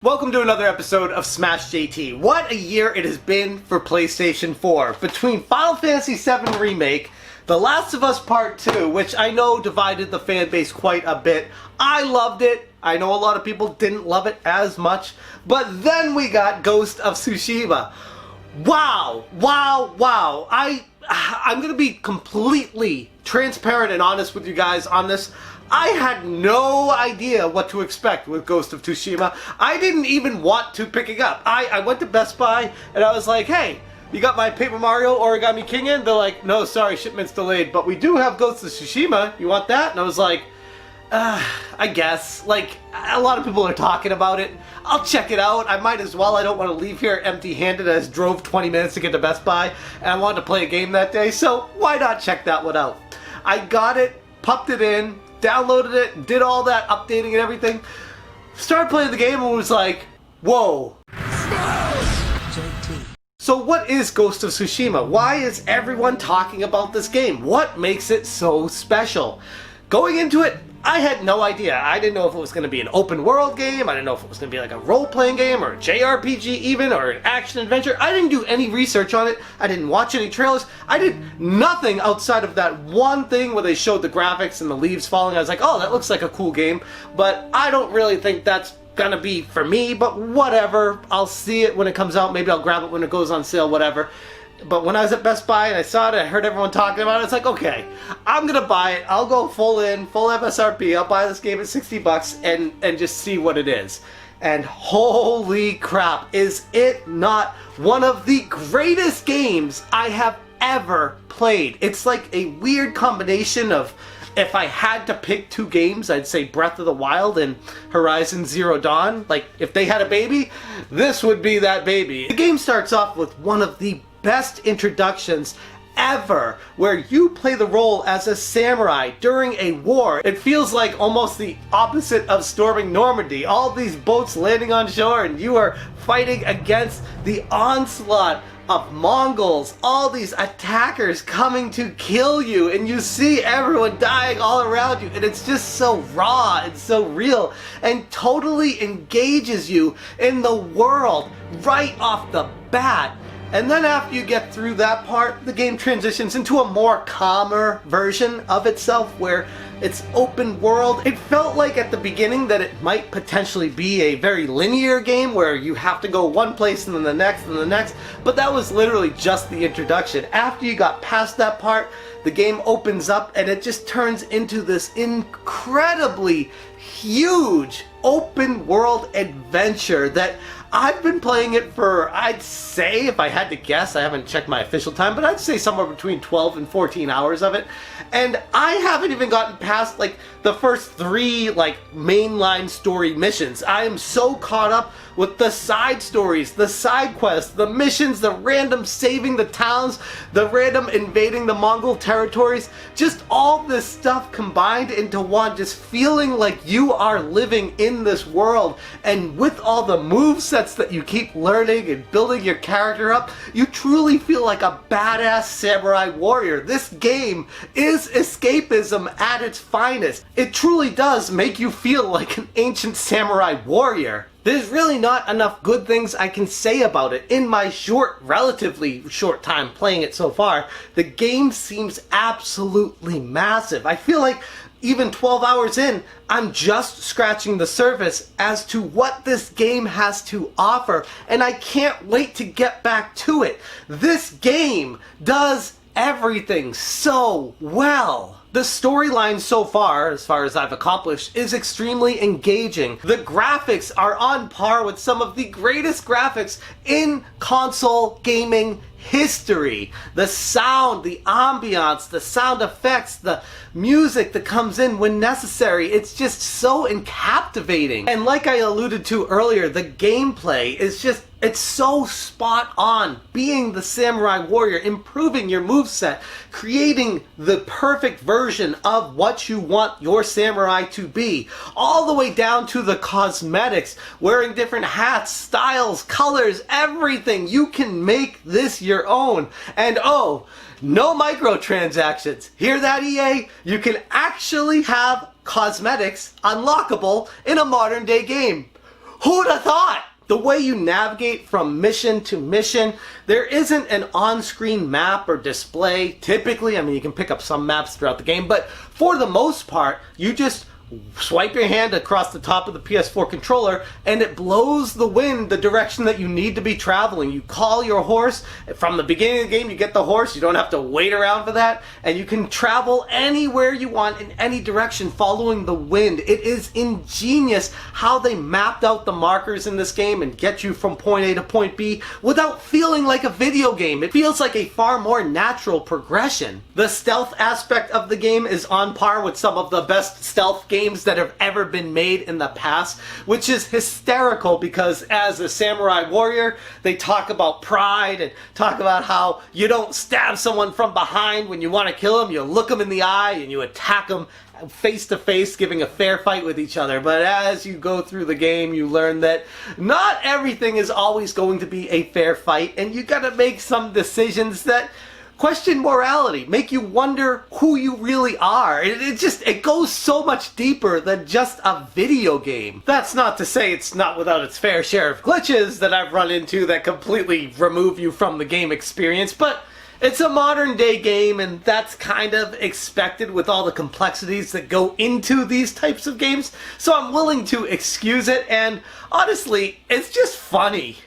Welcome to another episode of Smash JT. What a year it has been for PlayStation 4. Between Final Fantasy VII Remake, The Last of Us Part 2, which I know divided the fan base quite a bit. I loved it. I know a lot of people didn't love it as much. But then we got Ghost of Tsushima. Wow. I'm gonna be completely transparent and honest with you guys on this. I had no idea what to expect with Ghost of Tsushima. I didn't even want to pick it up. I went to Best Buy and I was like, hey, you got my Paper Mario Origami King in? They're like, no, sorry, shipment's delayed, but we do have Ghost of Tsushima. You want that? And I was like, I guess. Like, a lot of people are talking about it. I'll check it out. I might as well. I don't want to leave here empty-handed. I just drove 20 minutes to get to Best Buy and I wanted to play a game that day, so why not check that one out? I got it, popped it in, downloaded it, did all that updating and everything, started playing the game and was like, whoa. So what is Ghost of Tsushima? Why is everyone talking about this game? What makes it so special? Going into it, I had no idea. I didn't know if it was going to be an open world game. I didn't know if it was going to be like a role-playing game or a JRPG even, or an action-adventure. I didn't do any research on it. I didn't watch any trailers. I did nothing outside of that one thing where they showed the graphics and the leaves falling. I was like, oh, that looks like a cool game. But I don't really think that's gonna be for me, but whatever. I'll see it when it comes out. Maybe I'll grab it when it goes on sale, whatever. But when I was at Best Buy and I saw it, I heard everyone talking about it, it's like, okay, I'm gonna buy it. I'll go full MSRP. I'll buy this game at 60 bucks and just see what it is. And holy crap, is it not one of the greatest games I have ever played? It's like a weird combination of, if I had to pick two games, I'd say Breath of the Wild and Horizon Zero Dawn. Like, if they had a baby, this would be that baby. The game starts off with one of the best introductions ever, where you play the role as a samurai during a war. It feels like almost the opposite of storming Normandy. All these boats landing on shore and you are fighting against the onslaught of Mongols, all these attackers coming to kill you, and you see everyone dying all around you, and it's just so raw and so real and totally engages you in the world right off the bat. And then after you get through that part, the game transitions into a more calmer version of itself where it's open world. It felt like at the beginning that it might potentially be a very linear game where you have to go one place and then the next and the next, but that was literally just the introduction. After you got past that part, the game opens up and it just turns into this incredibly huge open world adventure that I've been playing it for, I'd say, if I had to guess, I haven't checked my official time, but I'd say somewhere between 12 and 14 hours of it. And I haven't even gotten past like the first three like mainline story missions. I am so caught up with the side stories, the side quests, the missions, the random saving the towns, the random invading the Mongol territories, just all this stuff combined into one, just feeling like you are living in this world. And with all the movesets that you keep learning and building your character up, you truly feel like a badass samurai warrior. This game is escapism at its finest. It truly does make you feel like an ancient samurai warrior. There's really not enough good things I can say about it. In my relatively short time playing it so far, the game seems absolutely massive. I feel like even 12 hours in, I'm just scratching the surface as to what this game has to offer, and I can't wait to get back to it. This game does everything so well. The storyline so far as I've accomplished, is extremely engaging. The graphics are on par with some of the greatest graphics in console gaming history. The sound, the ambiance, the sound effects, the music that comes in when necessary, it's just so captivating. And like I alluded to earlier, the gameplay is just, it's so spot on. Being the samurai warrior, improving your moveset, creating the perfect version of what you want your samurai to be, all the way down to the cosmetics, wearing different hats, styles, colors, everything. You can make this your own. And oh, no microtransactions. Hear that, EA? You can actually have cosmetics unlockable in a modern day game. Who'd have thought? The way you navigate from mission to mission, there isn't an on-screen map or display. Typically, I mean, you can pick up some maps throughout the game, but for the most part, you just swipe your hand across the top of the PS4 controller and it blows the wind the direction that you need to be traveling. You call your horse. From the beginning of the game, you get the horse. You don't have to wait around for that. And you can travel anywhere you want in any direction following the wind. It is ingenious how they mapped out the markers in this game and get you from point A to point B without feeling like a video game. It feels like a far more natural progression. The stealth aspect of the game is on par with some of the best stealth games that have ever been made in the past, which is hysterical because as a samurai warrior, they talk about pride and talk about how you don't stab someone from behind when you want to kill them. You look them in the eye and you attack them face to face, giving a fair fight with each other. But as you go through the game, you learn that not everything is always going to be a fair fight, and you gotta make some decisions that question morality, make you wonder who you really are. It goes so much deeper than just a video game. That's not to say it's not without its fair share of glitches that I've run into that completely remove you from the game experience, but it's a modern day game and that's kind of expected with all the complexities that go into these types of games, so I'm willing to excuse it, and honestly, it's just funny.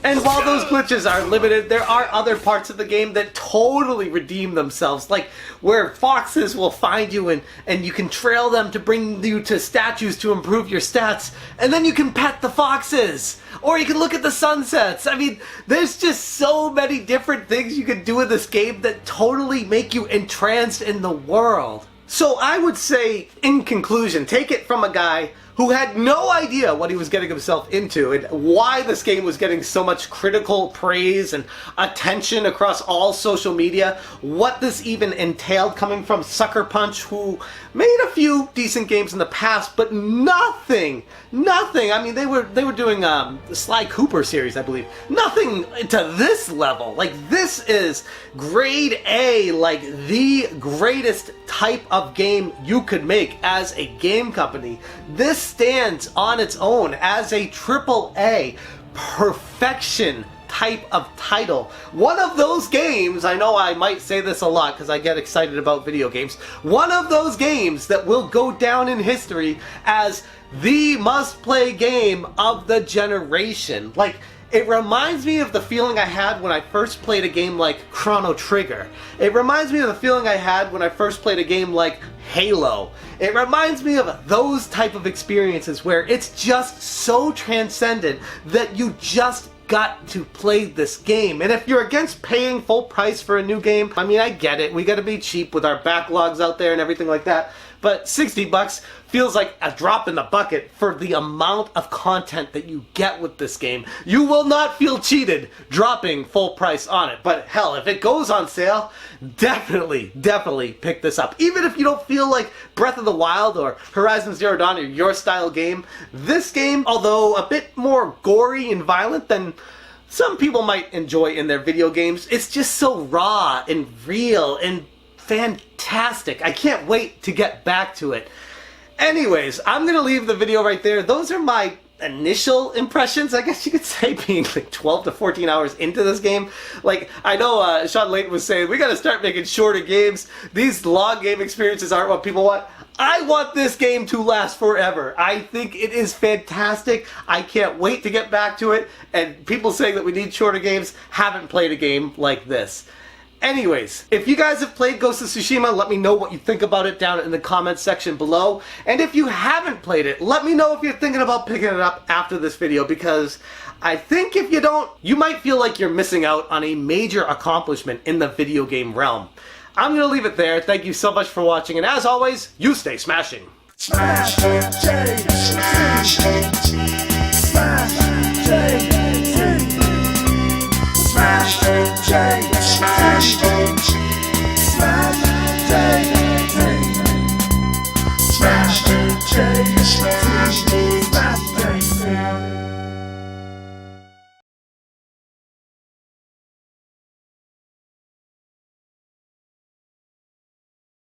And while those glitches are limited, there are other parts of the game that totally redeem themselves, like where foxes will find you and you can trail them to bring you to statues to improve your stats, and then you can pet the foxes, or you can look at the sunsets. I mean, there's just so many different things you can do in this game that totally make you entranced in the world. So I would say, in conclusion, take it from a guy who had no idea what he was getting himself into and why this game was getting so much critical praise and attention across all social media, what this even entailed coming from Sucker Punch, who made a few decent games in the past, but nothing. I mean, they were doing the Sly Cooper series, I believe. Nothing to this level. Like, this is grade A, like the greatest type of game you could make as a game company. This stands on its own as a AAA perfection type of title. One of those games, I know I might say this a lot because I get excited about video games, one of those games that will go down in history as the must-play game of the generation. Like, it reminds me of the feeling I had when I first played a game like Chrono Trigger. It reminds me of the feeling I had when I first played a game like Halo. It reminds me of those type of experiences where it's just so transcendent that you just got to play this game. And if you're against paying full price for a new game, I mean, I get it. We gotta be cheap with our backlogs out there and everything like that. But $60 feels like a drop in the bucket for the amount of content that you get with this game. You will not feel cheated dropping full price on it. But hell, if it goes on sale, definitely pick this up. Even if you don't feel like Breath of the Wild or Horizon Zero Dawn are your style game, this game, although a bit more gory and violent than some people might enjoy in their video games, it's just so raw and real and fantastic. I can't wait to get back to it. Anyways, I'm gonna leave the video right there. Those are my initial impressions, I guess you could say, being like 12 to 14 hours into this game. Like, I know Sean Layton was saying, we gotta start making shorter games. These long game experiences aren't what people want. I want this game to last forever. I think it is fantastic. I can't wait to get back to it. And people saying that we need shorter games haven't played a game like this. Anyways, if you guys have played Ghost of Tsushima, let me know what you think about it down in the comments section below. And if you haven't played it, let me know if you're thinking about picking it up after this video, because I think if you don't, you might feel like you're missing out on a major accomplishment in the video game realm. I'm going to leave it there. Thank you so much for watching, and as always, you stay smashing. Smash, change, smash, change, smash, change, smash, change.